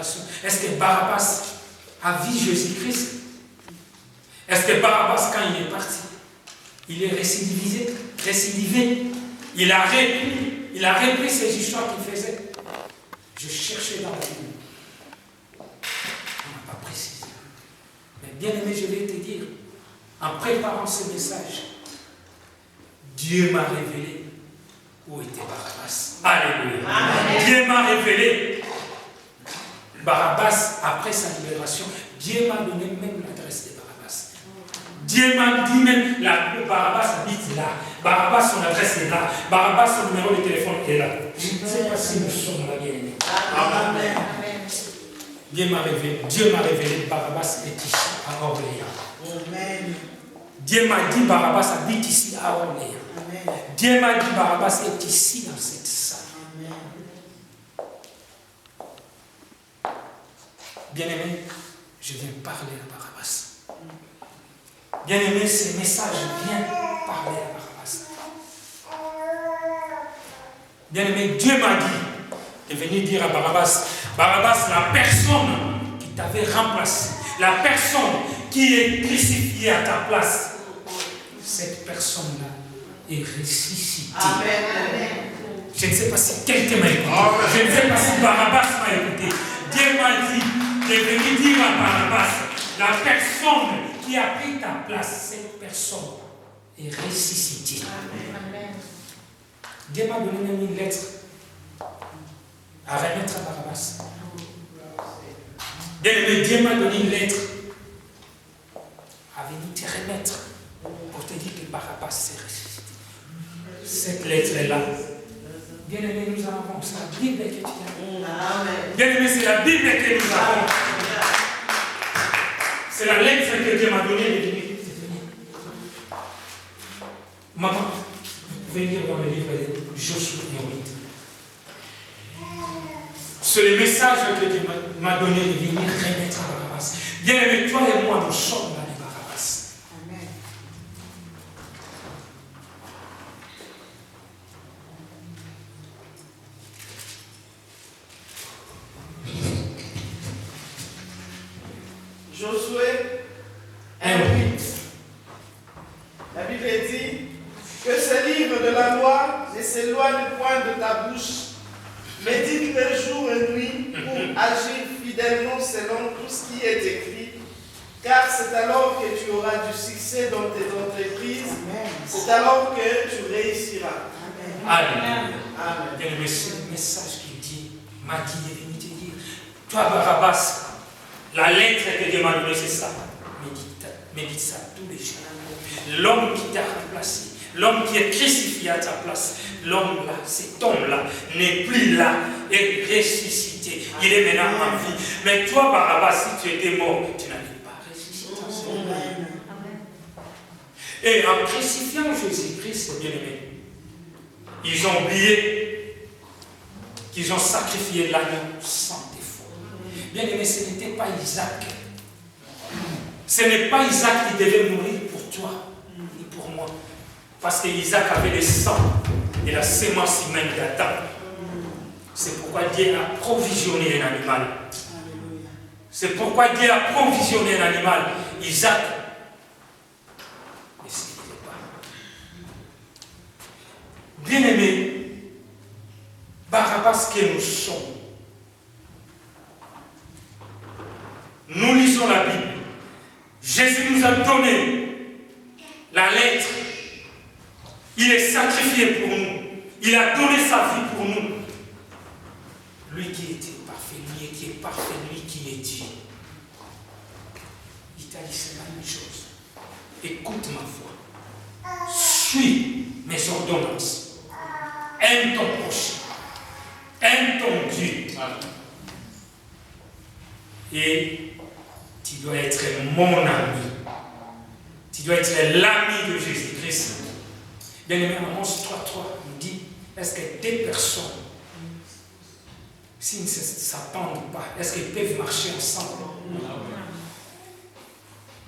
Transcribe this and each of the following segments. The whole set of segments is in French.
libération. Est-ce que Barabbas a vu Jésus-Christ? Est-ce que Barabbas, quand il est parti, il est récidivé? Il a repris ces histoires qu'il faisait. Je cherchais dans la Bible. On n'a pas précisé. Mais bien aimé, je vais te dire, en préparant ce message, Dieu m'a révélé où était Barabbas. Alléluia. Amen. Dieu m'a révélé Barabbas après sa libération. Dieu m'a donné même l'adresse de Barabbas. Dieu m'a dit même, Barabbas habite là. Barabbas, son adresse est là. Barabbas, son numéro de téléphone est là. Je ne sais pas si nous sommes là, bien aimés. Amen. Dieu m'a révélé Barabbas est ici, à Orléans. Amen. Dieu m'a dit Barabbas habite ici, à Orléans. Amen. Dieu m'a dit Barabbas est ici, dans cette salle. Amen. Bien-aimé, je viens parler à Barabbas. Bien-aimé, ce message vient parler à Barabbas. Bien-aimé, Dieu m'a dit de venir dire à Barabbas, Barabbas, la personne qui t'avait remplacé, la personne qui est crucifiée à ta place, cette personne-là est ressuscitée. Amen. Je ne sais pas si quelqu'un m'a écouté. Je ne sais pas si Barabbas m'a écouté. Dieu m'a dit de venir dire à Barabbas, la personne qui a pris ta place, cette personne est ressuscitée. Amen. Dieu m'a donné même une lettre à remettre à Barabbas. Dieu m'a donné une lettre à venir te remettre pour te dire que Barabbas s'est ressuscité. Cette lettre est là. Bien-aimé, nous avons, c'est la Bible que tu as. Bien-aimé, c'est la Bible que nous avons. C'est la lettre que Dieu m'a donnée de venir. Maman, vous pouvez lire dans le livre de Josué 8. C'est le message que Dieu m'a donné de venir remettre à Barabbas. Bien-aimé, toi et moi, nous sommes dans les Barabbas. Amen. Josué 1:8. La Bible dit que ce livre de la loi ne s'éloigne point de ta bouche. Médite-le jour et nuit pour agir fidèlement selon tout ce qui est écrit, car c'est alors que tu auras du succès dans tes entreprises, c'est alors que tu réussiras. Amen. Amen. C'est le message qui m'a dit de venir te dire, toi Barabbas, la lettre que Dieu m'a donnée, c'est ça. Médite ça tous les jours. L'homme qui t'a remplacé, l'homme qui est crucifié à ta place, l'homme là, cet homme-là, n'est plus là, est ressuscité. Il est maintenant en vie. Mais toi, Barabbas, si tu étais mort, tu n'allais pas ressusciter. Et en crucifiant Jésus-Christ, bien aimé, ils ont oublié qu'ils ont sacrifié l'agneau sans défaut. Bien aimé, ce n'était pas Isaac. Ce n'est pas Isaac qui devait mourir pour toi ni pour moi. Parce que Isaac avait le sang et la sémence humaine d'Adam. C'est pourquoi Dieu a provisionné un animal. C'est pourquoi Dieu a provisionné un animal. Isaac ne s'était pas. Bien-aimés, Barabbas que nous sommes, nous lisons la Bible. Jésus nous a donné la lettre. Il est sacrifié pour nous. Il a donné sa vie pour nous. Lui qui était parfait, lui qui est parfait, lui qui est Dieu. Il t'a dit c'est la même chose. Écoute ma voix. Suis mes ordonnances. Aime ton prochain. Aime ton Dieu. Et tu dois être mon ami. Tu dois être l'ami de Jésus-Christ. Bien-aimé, Amos 3:3 nous dit, est-ce que deux personnes, s'ils ne s'attendent pas, est-ce qu'ils peuvent marcher ensemble?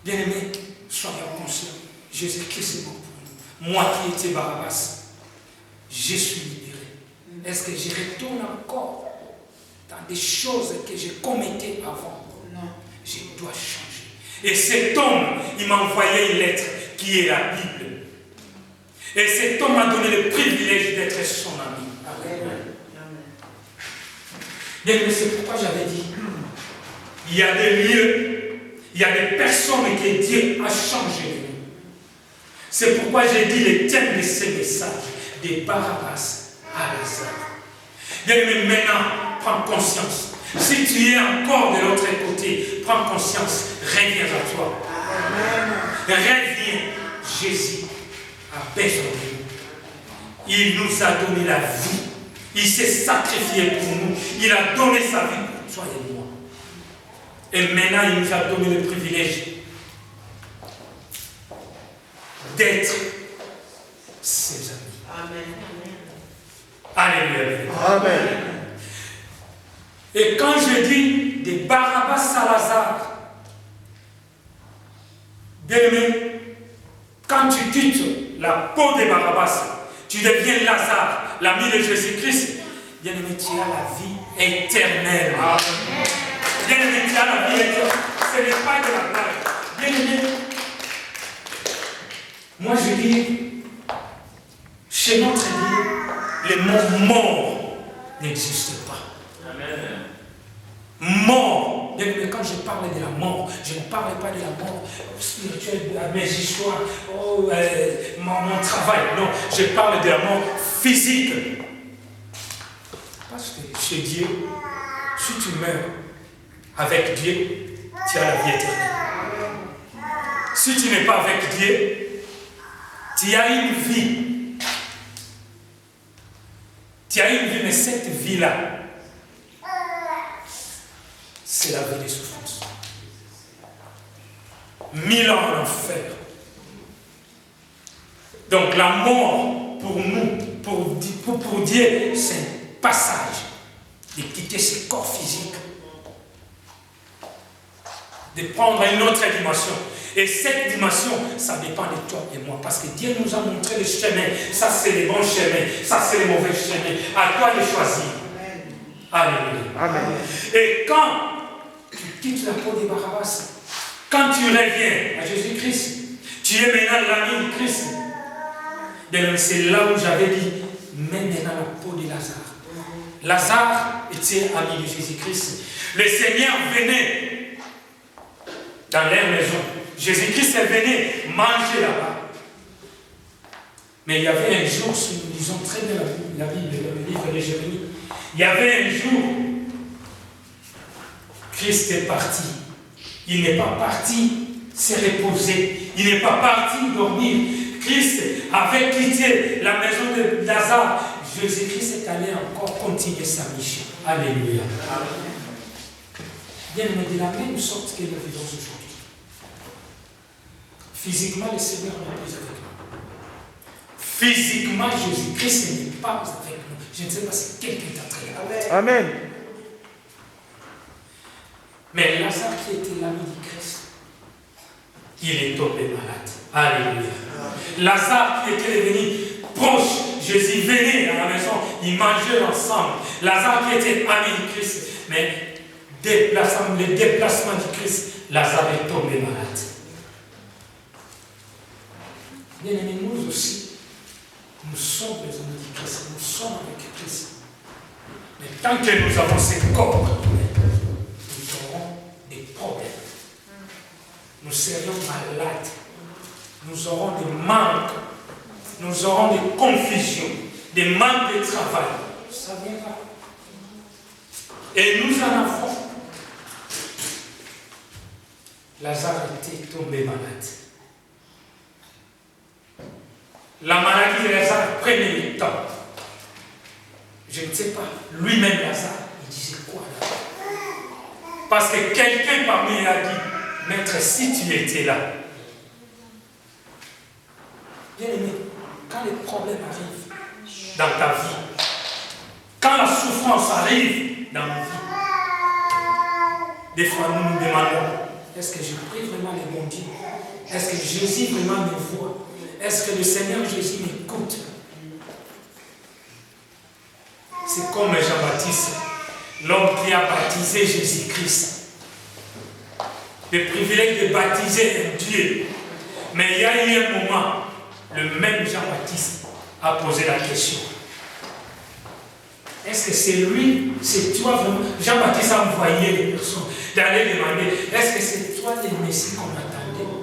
Bien-aimé, soyons conscients. Jésus-Christ est bon pour nous. Moi qui étais Barabbas, je suis libéré. Est-ce que je retourne encore dans dans des choses que je commettais avant. Non. Je dois changer. Et cet homme, il m'a envoyé une lettre qui est la Bible. Et cet homme m'a donné le privilège d'être son ami. Amen. Bien, mais c'est pourquoi j'avais dit, il y a des lieux, il y a des personnes que Dieu a changé. C'est pourquoi j'ai dit le thème de ce message, de Barabbas à Lazare. Bien, mais maintenant, prends conscience. Si tu es encore de l'autre côté, prends conscience, reviens à toi. Reviens, Jésus a besoin de nous. Il nous a donné la vie. Il s'est sacrifié pour nous. Il a donné sa vie pour toi et moi. Et maintenant, il nous a donné le privilège d'être ses amis. Amen. Alléluia. Amen. Et quand je dis de Barabbas à Lazare, bien aimé, quand tu quittes la peau de Barabbas, tu deviens Lazare, l'ami de Jésus-Christ. Bien aimé, tu as la vie éternelle. Amen. Bien aimé, tu as la vie éternelle. Ce n'est pas de la blague. Bien aimé, moi je dis, chez notre Dieu, le mot mort n'existe pas. Amen. Mort. Bien aimé, quand je parle de la mort, je ne parle pas de la mort spirituelle, de mes histoires, mon travail. Non, je parle de la mort physique. Parce que chez Dieu, si tu meurs avec Dieu, tu as la vie éternelle. Si tu n'es pas avec Dieu, tu as une vie. Tu as une vie, mais cette vie-là, c'est la vie des souffrances. 1000 ans en enfer. Donc la mort, pour nous, pour Dieu, c'est un passage de quitter ce corps physique, de prendre une autre dimension. Et cette dimension, ça dépend de toi et moi. Parce que Dieu nous a montré le chemin. Ça, c'est les bons chemins. Ça, c'est les mauvais chemins. À toi de choisir. Alléluia. Amen. Et quand tu quittes la peau de Barabbas, quand tu reviens à Jésus-Christ, tu es maintenant l'ami de Christ. C'est là où j'avais dit, mets maintenant la peau de Lazare. Lazare était ami de Jésus-Christ. Le Seigneur venait dans leur maison. Jésus-Christ est venu manger là-bas. Mais il y avait un jour, si nous lisons très bien la Bible, le livre de Jérémie, il y avait un jour, Christ est parti. Il n'est pas parti se reposer. Il n'est pas parti dormir. Christ avait quitté la maison de Lazare. Jésus-Christ est allé encore continuer sa mission. Alléluia. Bien, mais de la même sorte que nous vivons aujourd'hui. Physiquement, le Seigneur n'est plus avec nous. Physiquement, Jésus-Christ n'est pas avec nous. Je ne sais pas si quelqu'un est entré là. Amen. Mais Lazare qui était l'ami du Christ, il est tombé malade. Alléluia. Lazare qui était devenu proche, Jésus venait à la maison, ils mangeaient ensemble. Lazare qui était ami du Christ, mais le déplacement du Christ, Lazare est tombé malade. Bien aimés, nous aussi, nous sommes les amis du Christ, nous sommes avec Christ. Mais tant que nous avons ces corps, nous aurons des problèmes. Nous serions malades. Nous aurons des manques. Nous aurons des confusions, des manques de travail. Ça viendra. Et nous en avons. Lazare était tombé malade. La maladie de Lazare prenait le temps. Je ne sais pas. Lui-même, Lazare, il disait quoi là? Parce que quelqu'un parmi eux a dit, Maître, si tu étais là. Bien aimé, quand les problèmes arrivent dans ta vie, quand la souffrance arrive dans ma vie, des fois nous nous demandons, est-ce que je prie vraiment les bons dieux? Est-ce que Jésus vraiment me voit? Est-ce que le Seigneur Jésus m'écoute? C'est comme Jean-Baptiste. l'homme qui a baptisé Jésus-Christ. Le privilège de baptiser un Dieu. Mais il y a eu un moment, le même Jean-Baptiste a posé la question. Est-ce que c'est lui, c'est toi vraiment? Jean-Baptiste a envoyé les personnes d'aller demander, est-ce que c'est toi le Messie qu'on attendait?